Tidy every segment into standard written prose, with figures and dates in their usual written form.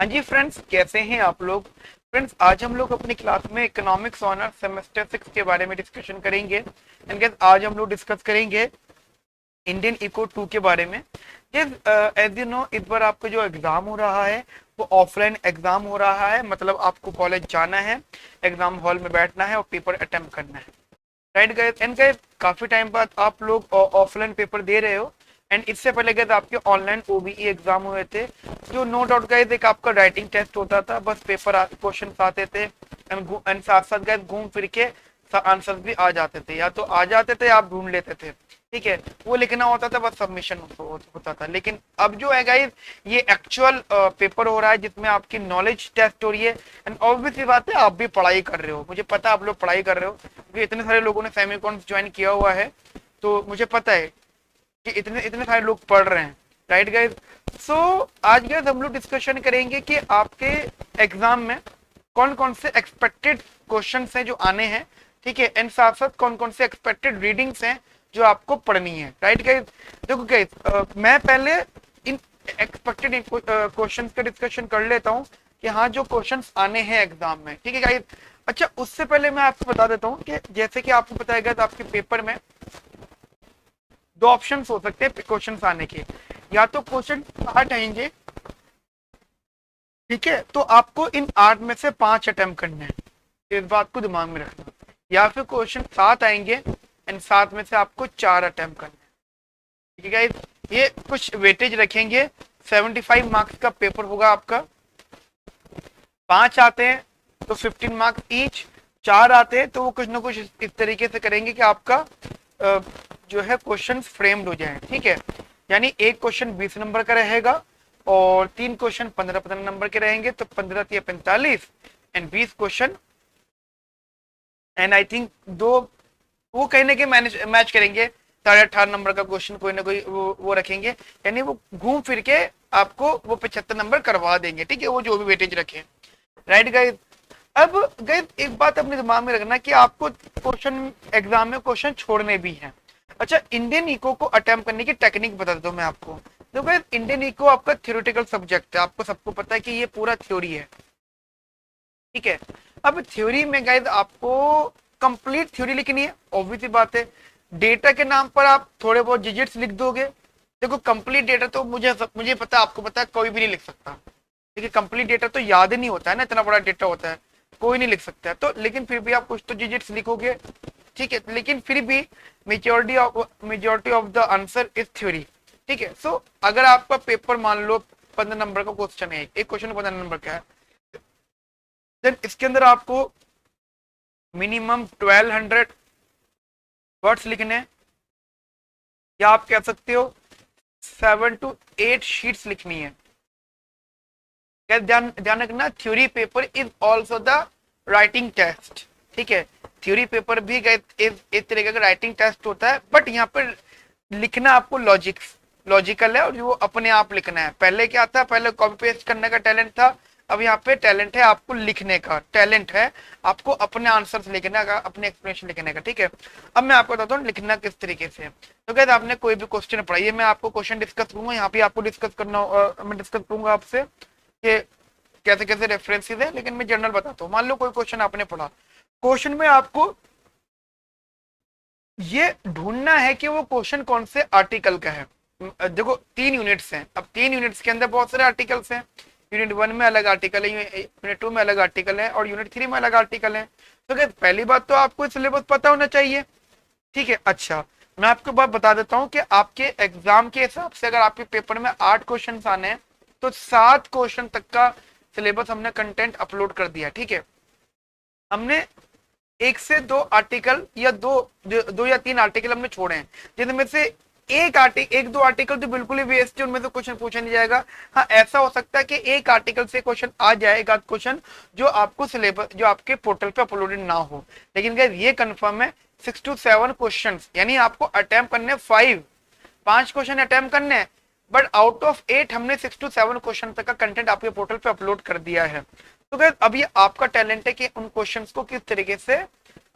हाँ जी फ्रेंड्स, कैसे हैं आप लोग। फ्रेंड्स, आज हम लोग अपनी क्लास में इकोनॉमिक्स ऑनर सेमेस्टर 6 के बारे में डिस्कशन करेंगे। एंड गाइस, आज हम लोग डिस्कस करेंगे इंडियन इको 2 के बारे में। एज यू नो, इस बार आपका जो एग्जाम हो रहा है वो ऑफलाइन एग्जाम हो रहा है। मतलब आपको कॉलेज जाना है, एग्जाम हॉल में बैठना है और पेपर अटेम्प्ट करना है। राइट गाइस, एंड गाइस काफी टाइम बाद आप लोग ऑफलाइन पेपर दे रहे हो। एंड इससे पहले गाइस आपके ऑनलाइन ओबीई एग्जाम हुए थे, जो नो डाउट गाइस एक आपका राइटिंग टेस्ट होता था। बस पेपर क्वेश्चन आते थे एंड साथ साथ गाइस घूम फिर के आंसर भी आ जाते थे, या तो आ जाते थे आप ढूंढ लेते थे। ठीक है, वो लिखना होता था, बस सबमिशन होता था। लेकिन अब जो है गाइस, ये एक्चुअल पेपर हो रहा है जिसमें आपकी नॉलेज टेस्ट हो रही है। एंड ऑब्वियसली बात है, आप भी पढ़ाई कर रहे हो, मुझे पता है आप लोग पढ़ाई कर रहे हो, क्योंकि इतने सारे लोगों ने सेमीकॉन ज्वाइन किया हुआ है। तो मुझे पता है कि इतने इतने सारे लोग पढ़ रहे हैं। राइट गाइज, सो आज गाइज हम लोग डिस्कशन करेंगे कि आपके एग्जाम में कौन कौन से एक्सपेक्टेड क्वेश्चन हैं जो आने हैं। ठीक है, एंड साथ साथ कौन कौन से एक्सपेक्टेड रीडिंग्स हैं जो आपको पढ़नी है। राइट गाइज, देखो गाइज, मैं पहले इन एक्सपेक्टेड क्वेश्चन का डिस्कशन कर लेता हूँ कि हाँ जो क्वेश्चंस आने हैं एग्जाम में। ठीक है गाइज, अच्छा उससे पहले मैं आपको बता देता हूँ कि जैसे कि आपको बताया गया आपके पेपर में दो ऑप्शन हो सकते हैं क्वेश्चन आने के। या तो क्वेश्चन 8 आएंगे, ठीक है, तो आपको इन 8 में से 5 अटेम्प्ट करने हैं, इस बात को दिमाग में रखना। या फिर क्वेश्चन 7 आएंगे एंड 7 में से आपको 4 अटेम्प्ट करने हैं। ठीक है गाइस, ये कुछ वेटेज रखेंगे। 75 मार्क्स का पेपर होगा आपका। 5 आते हैं तो 15 मार्क्स ईच, 4 आते हैं तो वो कुछ ना कुछ इस तरीके से करेंगे कि आपका जो है क्वेश्चन फ्रेम्ड हो जाए। ठीक है, यानी एक क्वेश्चन 20 नंबर का रहेगा और 3 क्वेश्चन 15-15 नंबर के रहेंगे, तो 15 या 45 and 20 question. And I think दो वो कहीं ना कहीं मैच करेंगे। 18.5 नंबर का क्वेश्चन कोई ना कोई वो रखेंगे, यानी वो घूम फिर के आपको वो 75 नंबर करवा देंगे। ठीक है, वो जो भी वेटेज रखे। राइट गाइस, अब गाइस एक बात अपने दिमाग में रखना कि आपको क्वेश्चन एग्जाम में क्वेश्चन छोड़ने भी हैं। अच्छा, इंडियन इको को अटेम्प्ट करने की टेक्निक बता देता हूं मैं आपको। तो गाइस इंडियन इको आपका थ्योरेटिकल सब्जेक्ट है, आपको सबको पता है कि ये पूरा थ्योरी है। ठीक है, अब थ्योरी में गाइस आपको कंप्लीट थ्योरी लिखनी है। ऑब्वियसली बात है, डेटा के नाम पर आप थोड़े बहुत डिजिट्स लिख दोगे। देखो कंप्लीट डेटा तो मुझे पता है, आपको पता है, कोई भी नहीं लिख सकता। ठीक है, कंप्लीट डेटा तो याद ही नहीं होता है ना, इतना बड़ा डेटा होता है, कोई नहीं लिख सकता है। तो लेकिन फिर भी आप कुछ तो डिजिट्स लिखोगे। ठीक है, लेकिन फिर भी majority of the answer is theory. ठीक है, सो अगर आपका पेपर मान लो 15 नंबर का क्वेश्चन है, एक क्वेश्चन 15 नंबर का है, देन इसके अंदर आपको मिनिमम 1200 वर्ड्स लिखने हैं, या आप कह सकते हो 7 to 8 शीट्स लिखनी है। क्या ध्यान ध्यान रखना, theory paper is also the writing test. ठीक है, थ्योरी पेपर भी एक तरीके का राइटिंग टेस्ट होता है, बट यहाँ पर लिखना आपको लॉजिकल है और वो अपने आप लिखना है। पहले क्या था, पहले कॉपी पेस्ट करने का टैलेंट था, अब यहाँ पे टैलेंट है आपको लिखने का, टैलेंट है आपको अपने आंसर्स लिखने का, अपने एक्सप्लेनेशन लिखने का। ठीक है, अब मैं आपको बताता हूँ लिखना किस तरीके से। तो कहते आपने कोई भी क्वेश्चन पढ़ाइए, मैं आपको क्वेश्चन डिस्कस करूंगा, यहाँ पे आपको डिस्कस करना, मैं डिस्कस करूंगा आपसे कि कैसे कैसे रेफरेंसेस है, लेकिन मैं जनरल बताता हूँ। मान लो कोई क्वेश्चन आपने पढ़ा, क्वेश्चन में आपको ये ढूंढना है कि वो क्वेश्चन कौन से आर्टिकल का है। देखो 3 यूनिट्स हैं, अब 3 यूनिट्स के अंदर बहुत सारे आर्टिकल्स हैं। यूनिट 1 में अलग आर्टिकल है, यूनिट 2 में अलग आर्टिकल है और यूनिट 3 में अलग आर्टिकल है। तो क्या पहली बात तो आपको सिलेबस पता होना चाहिए। ठीक है, अच्छा मैं आपको बात बता देता हूँ कि आपके एग्जाम के हिसाब से अगर आपके पेपर में 8 क्वेश्चन आने हैं तो 7 क्वेश्चन तक का सिलेबस हमने कंटेंट अपलोड कर दिया। ठीक है, हमने 1 से 2 आर्टिकल या दो या 3 आर्टिकल हमने छोड़े हैं, जिनमें से एक दो आर्टिकल तो बिल्कुल ही वेस्ट है, उनमें से क्वेश्चन पूछा नहीं जाएगा। हाँ, ऐसा हो सकता है कि एक आर्टिकल से क्वेश्चन आ जाएगा, क्वेश्चन जो आपको सिलेबस जो आपके पोर्टल पे अपलोडेड ना हो। लेकिन गाइस ये कंफर्म है 6 to 7 क्वेश्चन, यानी आपको अटेम्प्ट करने 5 क्वेश्चन अटेम्प्ट करने, बट आउट ऑफ 8 हमने 6 to 7 क्वेश्चन तक का कंटेंट आपके पोर्टल पे अपलोड कर दिया है। तो गाइस अब ये आपका टैलेंट है कि उन क्वेश्चंस को किस तरीके से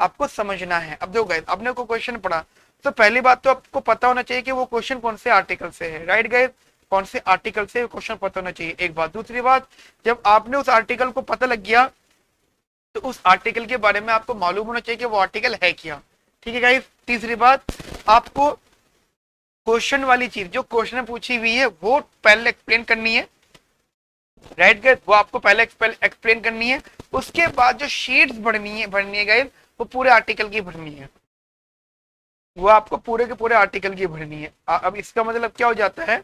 आपको समझना है। अब देखो गाइस, आपने को क्वेश्चन पढ़ा तो पहली बात तो आपको पता होना चाहिए कि वो क्वेश्चन कौन से आर्टिकल से है। राइट गाइस, कौन से आर्टिकल से क्वेश्चन पता होना चाहिए, एक बात। दूसरी बात, जब आपने उस आर्टिकल को पता लग गया तो उस आर्टिकल के बारे में आपको मालूम होना चाहिए कि वो आर्टिकल है क्या, ठीक है गाइस। तीसरी बात, आपको क्वेश्चन वाली चीज जो क्वेश्चन में पूछी हुई है वो पहले एक्सप्लेन करनी है, राइट गाइस, वो आपको पहले एक्सप्लेन करनी है। उसके बाद जो शीट्स भरनी है गाइस, वो पूरे आर्टिकल की भरनी है, वो आपको पूरे के पूरे आर्टिकल की भरनी है। अब इसका मतलब क्या हो जाता है,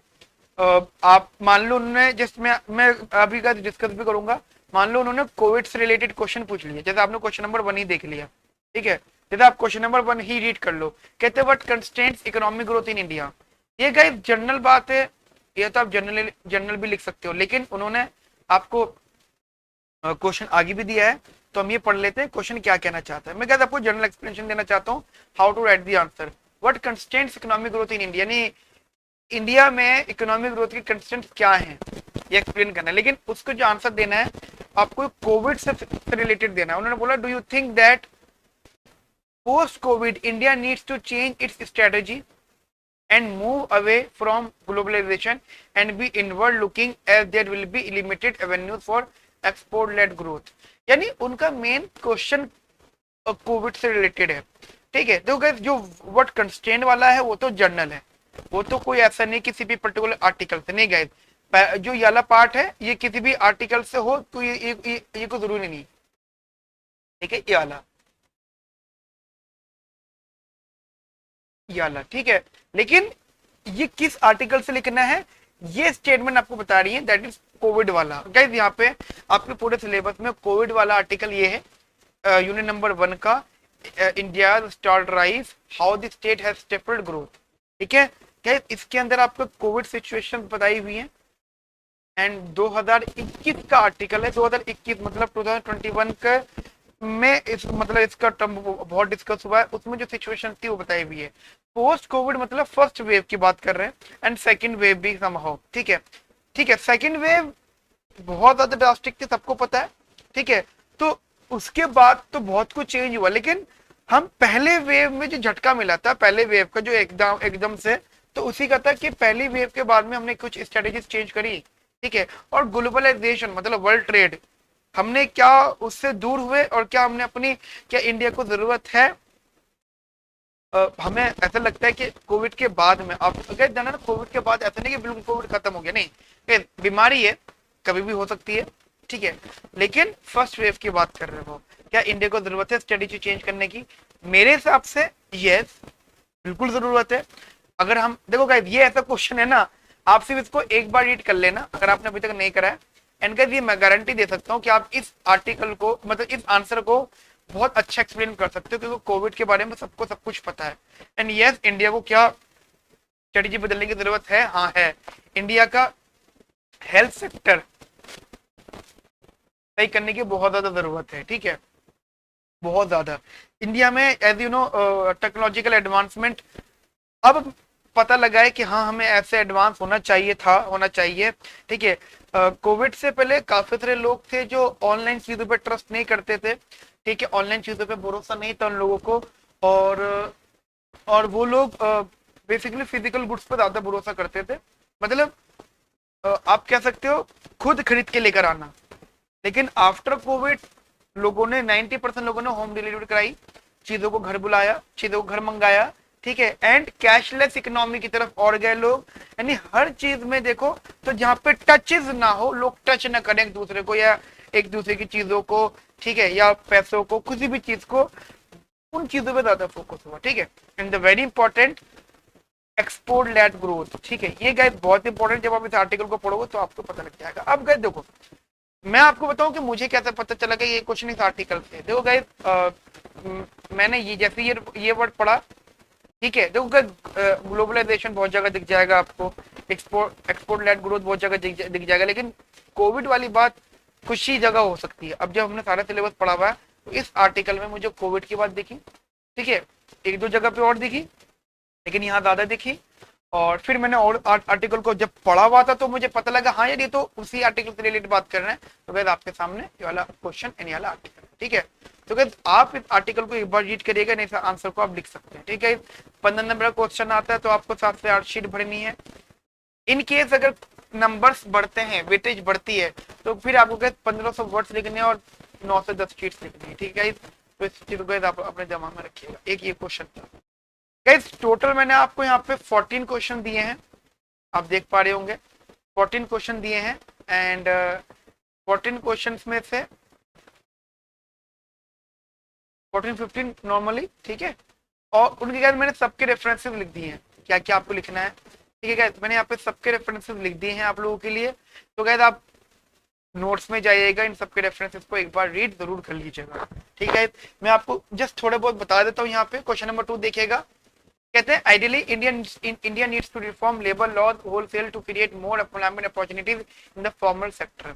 आप मान लो उन्होंने, जस्ट मैं अभी का डिस्कस भी करूंगा, मान लो उन्होंने कोविड से रिलेटेड क्वेश्चन पूछ लिया, जैसे आपने क्वेश्चन नंबर 1 ही देख लिया, ठीक है, जैसे आप क्वेश्चन नंबर 1 ही रीड कर लो, कहते हैं what constraints economic growth in India. ये गाइस जनरल बात है, ये तो आप जनरल भी लिख सकते हो, लेकिन उन्होंने आपको क्वेश्चन आगे भी दिया है, तो हम ये पढ़ लेते हैं क्वेश्चन क्या कहना चाहता है। मैं कहता आपको जनरल एक्सप्लेनेशन देना चाहता हूँ, how to write the answer. What constraints economic growth in India, यानी इंडिया में इकोनॉमिक ग्रोथ के कंस्ट्रेंट्स क्या हैं, ये एक्सप्लेन करना है। लेकिन उसको जो आंसर देना है आपको कोविड से रिलेटेड देना है। उन्होंने बोला, do you think that post COVID India needs to change its strategy and move away from globalization and be inward looking as there will be limited avenues for export led growth। यानी उनका main question Covid से related है, ठीक है। तो guys जो word constraint वाला है वो तो जर्नल है, वो तो कोई ऐसा नहीं किसी भी पर्टिकुलर आर्टिकल से नहीं गाइस। जो ये वाला पार्ट है ये किसी भी आर्टिकल से हो तो ये कोई जरूरी नहीं, ठीक है, ये वाला ठीक है। लेकिन ये किस आर्टिकल से लिखना है, ये स्टेटमेंट आपको बता रही है, दैट इज कोविड वाला। गाइस यहाँ पे आपके पूरे सिलेबस में कोविड वाला आर्टिकल ये है, यूनिट नंबर 1 का, India start rise how the state has stapled growth, ठीक है। गाइस इसके अंदर आपको कोविड सिचुएशन बताई हुई है, एंड 2021 का आर्टिकल है, 2021 मतलब 2021 का में इस मतलब इसका टर्म बहुत डिस्कस हुआ है, उसमें जो सिचुएशन थी वो बताई हुई है। पोस्ट कोविड मतलब फर्स्ट वेव की बात कर रहे हैं, एंड सेकंड वेव भी समहाउ, ठीक है, ठीक है। सेकंड वेव बहुत ज्यादा ड्रास्टिक थी, सबको पता है, ठीक है। तो उसके बाद तो बहुत कुछ चेंज हुआ, लेकिन हम पहले वेव में जो झटका मिला था, पहले वेव का जो एकदम से, तो उसी का था कि पहली वेव के बाद में हमने कुछ स्ट्रेटेजीज चेंज करी, ठीक है। और ग्लोबलाइजेशन मतलब वर्ल्ड ट्रेड, हमने क्या उससे दूर हुए, और क्या हमने अपनी, क्या इंडिया को जरूरत है, हमें ऐसा लगता है कि कोविड के बाद में, आप अगर जाना ना, कोविड के बाद ऐसा नहीं कि बिल्कुल कोविड खत्म हो गया, नहीं, बीमारी है, कभी भी हो सकती है, ठीक है। लेकिन फर्स्ट वेव की बात कर रहे हो, क्या इंडिया को जरूरत है स्ट्रेटेजी चेंज करने की? मेरे हिसाब से यस, बिल्कुल जरूरत है। अगर हम देखो गाइस, ये ऐसा क्वेश्चन है ना, आप सिर्फ इसको एक बार रीड कर लेना अगर आपने अभी तक नहीं करा है, एंड गाइस ये मैं गारंटी दे सकता हूँ कि आप इस आर्टिकल को, मतलब इस आंसर को बहुत अच्छा एक्सप्लेन कर सकते हो, क्योंकि कोविड के बारे में सबको सब कुछ पता है। एंड यस, इंडिया को क्या स्ट्रेटेजी बदलने की जरूरत है? हाँ है। इंडिया का हेल्थ सेक्टर सही करने की बहुत ज्यादा जरूरत है, ठीक है, बहुत ज्यादा। इंडिया में as you know technological advancement अब पता लगा है कि हाँ हमें ऐसे एडवांस होना चाहिए होना चाहिए, ठीक है। कोविड से पहले काफी सारे लोग थे जो ऑनलाइन चीजों पे ट्रस्ट नहीं करते थे, ठीक है, ऑनलाइन चीजों पे भरोसा नहीं था उन लोगों को, और वो लोग बेसिकली फिजिकल गुड्स पे ज्यादा भरोसा करते थे, मतलब आप कह सकते हो खुद खरीद के लेकर आना। लेकिन आफ्टर कोविड लोगों ने 90% लोगों ने होम डिलीवरी कराई, चीजों को घर बुलाया, चीजों को घर मंगाया, ठीक है, एंड कैशलेस इकोनॉमी की तरफ और गए लोग। यानी हर चीज में देखो तो जहां पे टचेस ना हो, लोग टच ना करें एक दूसरे को या एक दूसरे की चीजों को, ठीक है, या पैसों को, किसी भी चीज को, उन चीजों पे ज्यादा फोकस हुआ, ठीक है। And the very important export led growth, ठीक है, ये गाइस बहुत इंपॉर्टेंट, जब आप इस आर्टिकल को पढ़ोगे तो आपको पता लग जाएगा। अब गाइस देखो, मैं आपको बताऊं कि मुझे कैसे पता चला कि ये क्वेश्चन इस आर्टिकल से। देखो गाइस मैंने ये जैसे ये वर्ड पढ़ा, ठीक है, देखो ग्लोबलाइजेशन बहुत जगह दिख जाएगा आपको, एक्सपोर्ट लेड ग्रोथ बहुत जगह दिख जाएगा, लेकिन कोविड वाली बात कुछ ही जगह हो सकती है। अब जब हमने सारा सिलेबस पढ़ा हुआ है तो इस आर्टिकल में मुझे कोविड की बात दिखी, ठीक है, एक दो जगह पे और दिखी, लेकिन यहाँ ज्यादा दिखी। और फिर मैंने और आर्टिकल को जब पढ़ा हुआ था तो मुझे पता लगा हाँ यार ये तो उसी आर्टिकल से रिलेटेड बात कर रहे हैं। तो गाइस आपके सामने ये वाला क्वेश्चन एंड ये वाला आर्टिकल, ठीक है। तो गाइस आप इस आर्टिकल को एक बार रीड करिएगा, नहीं आंसर को आप लिख सकते हैं, ठीक है। 15 नंबर का क्वेश्चन आता है तो आपको 7 से 8 शीट भरनी है, इन केस अगर नंबर्स बढ़ते हैं, वेटेज बढ़ती है, तो फिर आपको क्या 1500 वर्ड्स लिखने और 9 से 10 शीट्स लिखनी है, ठीक है। तो इस चीज को आप अपने दिमाग में रखिएगा। एक ये क्वेश्चन था गाइस। टोटल मैंने आपको यहाँ पे 14 क्वेश्चन दिए हैं, आप देख पा रहे होंगे 14 क्वेश्चन दिए हैं। एंड 14 क्वेश्चन में से 14-15 नॉर्मली, ठीक है। और उनके बाद मैंने सबके रेफरेंसेस लिख दिए हैं, क्या क्या आपको लिखना है, ठीक है गाइस। मैंने यहाँ पे सबके रेफरेंसेस लिख दिए हैं आप लोगों के लिए। तो गाइस आप नोट्स में जाइएगा, इन सबके रेफरेंसेस को एक बार रीड जरूर कर लीजिएगा, ठीक है। मैं आपको जस्ट थोड़े बहुत बता देता हूँ। यहाँ पे क्वेश्चन नंबर 2 देखिएगा, कहते हैं ideally India needs to reform labour laws wholesale to create more employment opportunities in the formal sector,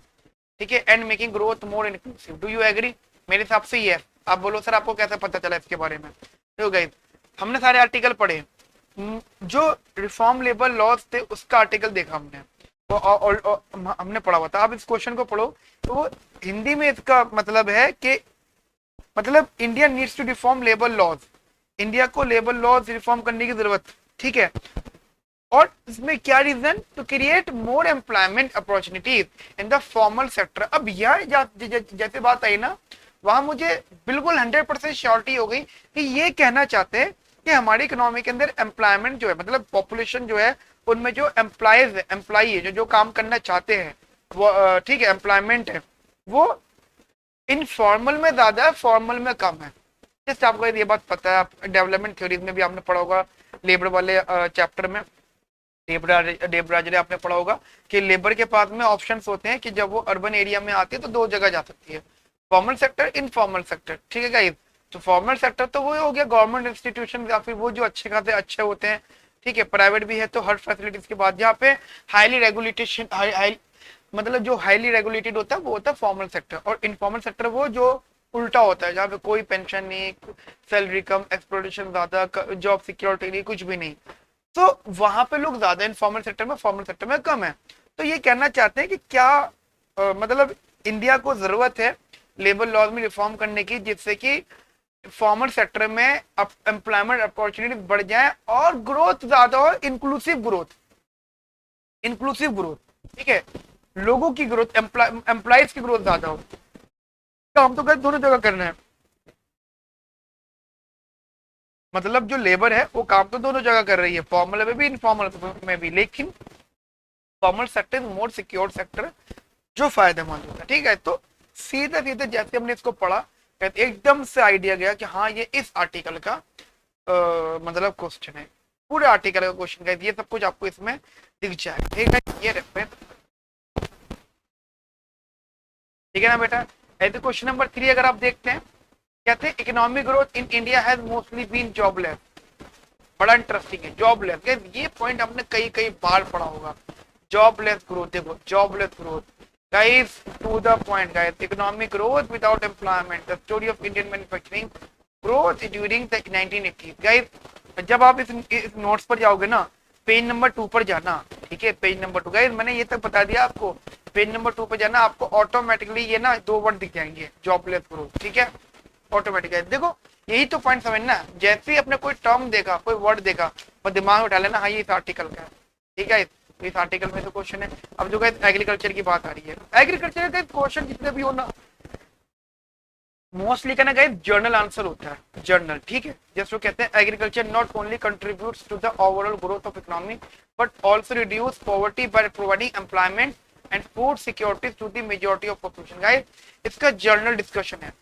ठीक है, and making growth more inclusive. Do you agree? मेरे हिसाब से ये है। आप बोलो सर आपको कैसे पता चला इसके बारे में? देखो गाइस, हमने सारे आर्टिकल पढ़े, जो रिफॉर्म लेबर लॉज थे उसका आर्टिकल देखा हमने, हमने पढ़ा हुआ था। आप इस क्वेश्चन को पढ़ो तो वो हिंदी में इसका मतलब है कि मतलब India needs to reform labour laws, India को लेबर लॉज रिफॉर्म करने की जरूरत, ठीक है। और इसमें क्या reason? To create more employment opportunities in the formal sector. अब यह जैसे बात आई ना, वहां मुझे बिल्कुल 100% श्योरिटी हो गई कि ये कहना चाहते हैं कि हमारी इकोनॉमी के अंदर एम्प्लॉयमेंट जो है, मतलब पॉपुलेशन जो है, उनमें जो एम्प्लॉई है, जो काम करना चाहते हैं वो, ठीक है, एम्प्लॉयमेंट है, वो इनफॉर्मल में ज्यादा है, फॉर्मल में कम है। जस्ट आपको ये बात पता है, आप डेवलपमेंट थ्योरीज में भी आपने पढ़ा होगा, लेबर वाले चैप्टर में डेबराज ने आपने पढ़ा होगा कि लेबर के पास में ऑप्शंस होते हैं कि जब वो अर्बन एरिया में आती है तो 2 जगह जा सकती है, फॉर्मल सेक्टर, इनफॉर्मल सेक्टर, ठीक है गाइस। तो फॉर्मल सेक्टर तो वो हो गया गवर्नमेंट इंस्टीट्यूशन या फिर वो जो अच्छे खासे अच्छे होते हैं, ठीक है। प्राइवेट भी है तो हर फैसिलिटीज के बाद, जहाँ पे हाईली रेगुलेटेशन मतलब जो हाईली रेगुलेटेड होता है वो होता है फॉर्मल सेक्टर। और इनफॉर्मल सेक्टर वो जो उल्टा होता है, जहाँ पे कोई पेंशन नहीं, सैलरी कम, एक्सप्लोटेशन ज्यादा, जॉब सिक्योरिटी नहीं, कुछ भी नहीं। तो वहां पे लोग ज्यादा इनफॉर्मल सेक्टर में, फॉर्मल सेक्टर में कम है। तो ये कहना चाहते हैं कि क्या मतलब इंडिया को जरूरत है लेबर लॉज में रिफॉर्म करने की, जिससे कि फॉर्मल सेक्टर में एम्प्लॉयमेंट अपॉर्चुनिटी बढ़ जाए और ग्रोथ ज्यादा हो, इंक्लूसिव ग्रोथ, ठीक है, लोगों की ग्रोथ, एम्प्लॉयज की ग्रोथ ज्यादा हो। काम तो दोनों जगह करना है, मतलब जो लेबर है वो काम तो दोनों जगह कर रही है, फॉर्मल में भी इनफॉर्मल में भी, लेकिन formal sector more secure sector जो फायदेमंद होता है, ठीक है। तो सीधे सीधे जैसे हमने इसको पढ़ा एकदम से आइडिया गया कि हाँ ये इस आर्टिकल का मतलब क्वेश्चन है, पूरे आर्टिकल का क्वेश्चन है, ये सब कुछ आपको इसमें दिख जाएगा, ठीक है। ये रेफरेंस, ठीक है ना बेटा। ऐसे क्वेश्चन नंबर 3 अगर आप देखते हैं, कहते हैं economic growth in India has mostly been jobless. बड़ा इंटरेस्टिंग है जॉबलेस, ये पॉइंट हमने कई कई बार पढ़ा होगा। जॉबलेस ग्रोथ, देखो jobless growth guys, to the point guys, economic growth without employment, the story of Indian manufacturing growth during the 1980s। Guys जब आप इस नोट्स पर जाओगे ना, पेज नंबर 2 पर जाना, ठीक है, पेज नंबर 2 गाइस मैंने ये तक बता दिया आपको, पेज नंबर 2 पर जाना, आपको ऑटोमेटिकली ये ना 2 वर्ड दिख जाएंगे, जॉबलेस ग्रोथ, ठीक है, ऑटोमेटिक है। देखो यही तो पॉइंट समझना, जैसे ही अपने कोई टर्म देखा, कोई वर्ड देखा, वो दिमाग में उठा लेना, हाँ ये इस आर्टिकल का है, ठीक है, इस आर्टिकल में तो क्वेश्चन है। अब जो कहते एग्रीकल्चर की बात आ रही है, एग्रीकल्चर का क्वेश्चन जितने भी हो ना, मोस्टली कहना गाइस जर्नल आंसर होता है, जर्नल, ठीक है। जैसे वो कहते हैं agriculture not only contributes to the overall growth of economy but also reduce poverty by providing employment and food security to the majority of population. Guys इसका जर्नल डिस्कशन है,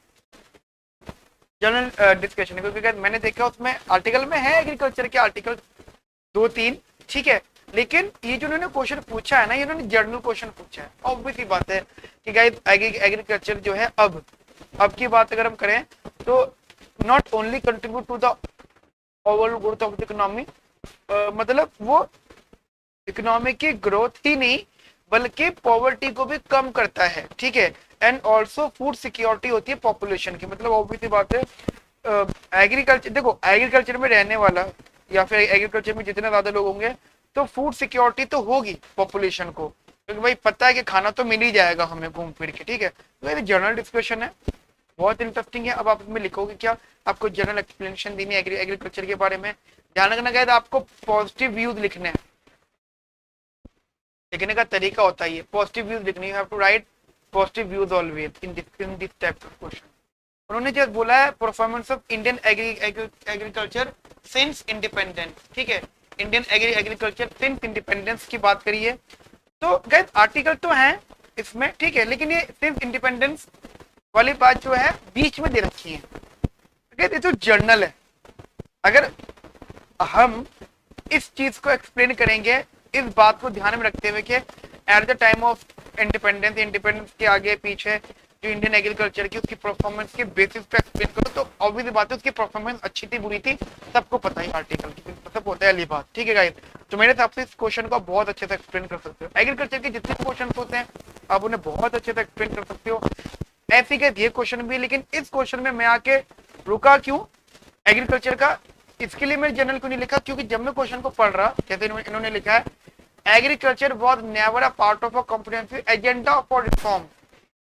जनरल डिस्कशन है, क्योंकि मैंने देखा उसमें आर्टिकल में है agriculture के आर्टिकल 2-3, ठीक है, लेकिन ये जो उन्होंने क्वेश्चन पूछा है ना, ये उन्होंने जनरल क्वेश्चन पूछा है। ऑब्वियस ही बात है कि गाइस एग्रीकल्चर जो है, अब की बात अगर हम करें तो not only contribute to the overall growth of the economy, मतलब वो इकोनॉमी की ग्रोथ ही नहीं बल्कि पॉवर्टी को भी कम करता है, ठीक है, एंड ऑल्सो फूड सिक्योरिटी होती है पॉपुलेशन की। मतलब ऑब्वियस बात है, एग्रीकल्चर, देखो एग्रीकल्चर में रहने वाला या फिर एग्रीकल्चर में जितने ज्यादा लोग होंगे तो फूड सिक्योरिटी तो होगी पॉपुलेशन को, क्योंकि भाई पता है कि खाना तो मिल ही जाएगा हमें घूम फिर के, ठीक है। तो ये जनरल डिस्कशन है, बहुत इंटरेस्टिंग है। अब आप इसमें लिखोगे क्या, आपको जनरल एक्सप्लेनेशन देनी है एग्रीकल्चर के बारे में। ध्यान रखना गाइस, आपको पॉजिटिव व्यूज लिखने हैं, लिखने का तरीका होता है ये, पॉजिटिव व्यूज लिखनी, you have to write positive views always in this type of question. उन्होंने जस्ट बोला है performance of Indian agriculture since independence, ठीक है, इंडियन एग्रीकल्चर सिंस इंडिपेंडेंस की बात करिए। तो गाइस आर्टिकल तो है इसमें, ठीक है, लेकिन ये सिंस इंडिपेंडेंस वाली बात जो है बीच में दे रखी है। ये तो जर्नल है, अगर हम इस चीज को एक्सप्लेन करेंगे इस बात को ध्यान में रखते हुए कि at the time of independence के आगे पीछे जो इंडियन एग्रीकल्चर की उसकी परफॉर्मेंस के बेसिस पे एक्सप्लेन करो, तो ऑब्वियस बात है उसकी परफॉर्मेंस अच्छी थी बुरी थी सबको पता है आर्टिकल की, सब होता है अली बात, ठीक है गाइस। तो मेरे हिसाब से इस क्वेश्चन को बहुत अच्छे से एक्सप्लेन कर सकते हो, एग्रीकल्चर के जितने क्वेश्चन होते हैं आप उन्हें बहुत अच्छे से एक्सप्लेन कर सकते हो। ऐसे ही ये क्वेश्चन भी, लेकिन इस क्वेश्चन में मैं आके रुका क्यों एग्रीकल्चर का, इसके लिए मैं जनरल क्यों नहीं लिखा, क्योंकि जब मैं क्वेश्चन को पढ़ रहा, जैसे इन्होंने लिखा है agriculture was never a part of a comprehensive agenda for reform,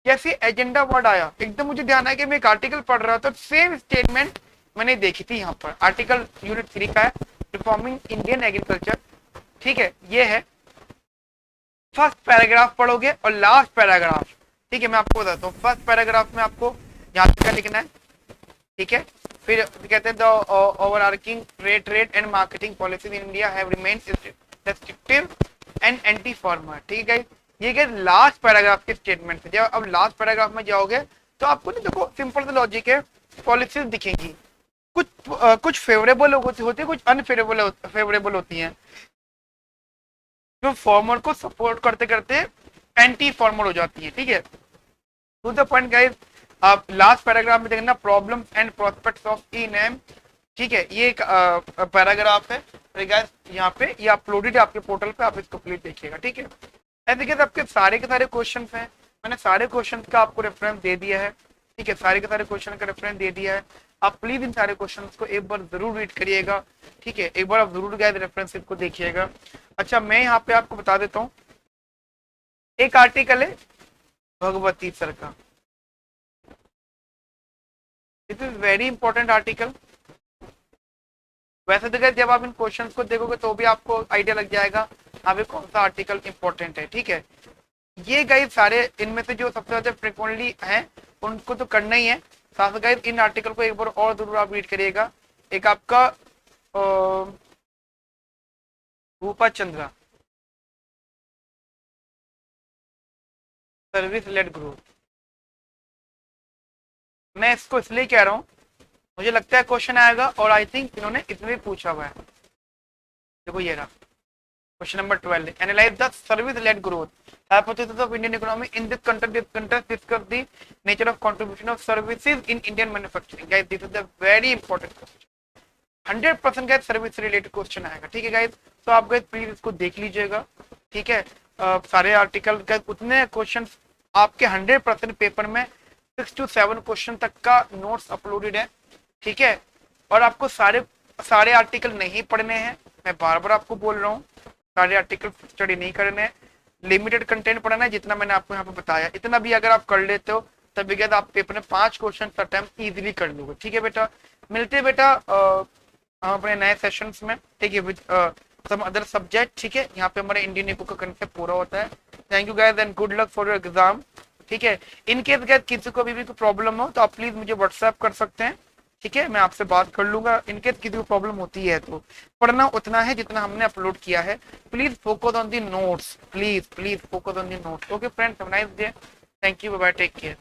जैसे एजेंडा वर्ड आया एकदम मुझे ध्यान आया कि मैं एक आर्टिकल पढ़ रहा था, सेम स्टेटमेंट मैंने देखी थी यहाँ पर, आर्टिकल यूनिट 3 का है रिफॉर्मिंग इंडियन एग्रीकल्चर, ठीक है, ये है फर्स्ट पैराग्राफ पढ़ोगे और लास्ट पैराग्राफ, ठीक है, मैं आपको बताता हूँ फर्स्ट पैराग्राफ में आपको यहाँ पे क्या लिखना है, ठीक है, फिर कहते हैं the overarching rate and marketing policies in India have remained restrictive and anti farmer, ठीक है, ये क्या लास्ट पैराग्राफ के स्टेटमेंट है। जब अब लास्ट पैराग्राफ में जाओगे तो आपको नहीं, देखो सिंपल सा लॉजिक है, पॉलिसीज दिखेंगी, कुछ फेवरेबल होती है, कुछ अनफेवरेबल होती हैं, जो फार्मर को सपोर्ट करते करते एंटी फार्मर हो जाती है, ठीक है। टू द पॉइंट गाइस, आप लास्ट पैराग्राफ में देखना problems and prospects of E name, ठीक है, ये एक पैराग्राफ है गाइस, यहाँ पे ये अपलोडेड है आपके पोर्टल पे, आप इसको प्लीज देखिएगा, ठीक है। ऐसे कैसे आपके सारे के सारे क्वेश्चंस हैं, मैंने सारे क्वेश्चंस का आपको रेफरेंस दे दिया है, ठीक है, सारे के सारे क्वेश्चन का रेफरेंस दे दिया है, आप प्लीज इन सारे क्वेश्चंस को एक बार जरूर रीड करिएगा, ठीक है, एक बार आप जरूर गाइस रेफरेंस को देखिएगा। अच्छा, मैं यहाँ पे आपको बता देता हूँ, एक आर्टिकल है भगवती सर का, this is very important article. वैसे तो जब आप इन क्वेश्चंस को देखोगे तो भी आपको आइडिया लग जाएगा हाँ कौन सा आर्टिकल इंपॉर्टेंट है, ठीक है। ये गाइस सारे इनमें से जो सबसे ज्यादा फ्रिक्वेंटली हैं उनको तो करना ही है, साथ गाइस इन आर्टिकल को एक बार और जरूर आप रीड करिएगा। एक आपका भूपा चंद्रा सर्विस लेड ग्रोथ, मैं इसको इसलिए कह रहा हूँ मुझे लगता है क्वेश्चन आएगा और आई थिंक इन्होंने इसमें भी पूछा हुआ है, देखो ये रहा question number 12, analyse the service led growth hypothesis of Indian economy in this context discuss the nature of contribution of services in Indian manufacturing। guys this is the very important question, 100% guys service related question आएगा, ठीक है guys. तो आप guys please इसको देख लीजिएगा, ठीक है। सारे आर्टिकल का उतने क्वेश्चन आपके 100% पेपर में 6 to 7 क्वेश्चन तक का नोट्स अपलोडेड है, ठीक है। और आपको सारे आर्टिकल नहीं पढ़ने हैं, मैं बार बार आपको बोल रहा हूँ, सारे आर्टिकल स्टडी नहीं करने हैं, लिमिटेड कंटेंट पढ़ना है, जितना मैंने आपको यहाँ पे बताया इतना भी अगर आप कर लेते हो तभी क्या आप पेपर में 5 क्वेश्चन अटेम्प्ट इजीली कर लोगे, ठीक है बेटा। मिलते हैं बेटा हम अपने नए सेशंस में, ठीक है, विद सम अदर सब्जेक्ट, ठीक है। यहाँ पे हमारे इंडियन इको का कंसेप्ट पूरा होता है। Thank you guys and good luck for your exam, ठीक है। इन केस गाइस किसी को भी कोई प्रॉब्लम हो तो आप प्लीज मुझे व्हाट्सएप कर सकते हैं, ठीक है, मैं आपसे बात कर लूंगा। इनकेस किसी को प्रॉब्लम होती है तो पढ़ना उतना है जितना हमने अपलोड किया है, please focus on the notes, please focus on the notes. Okay friends, have a nice day, thank you, bye bye, take care.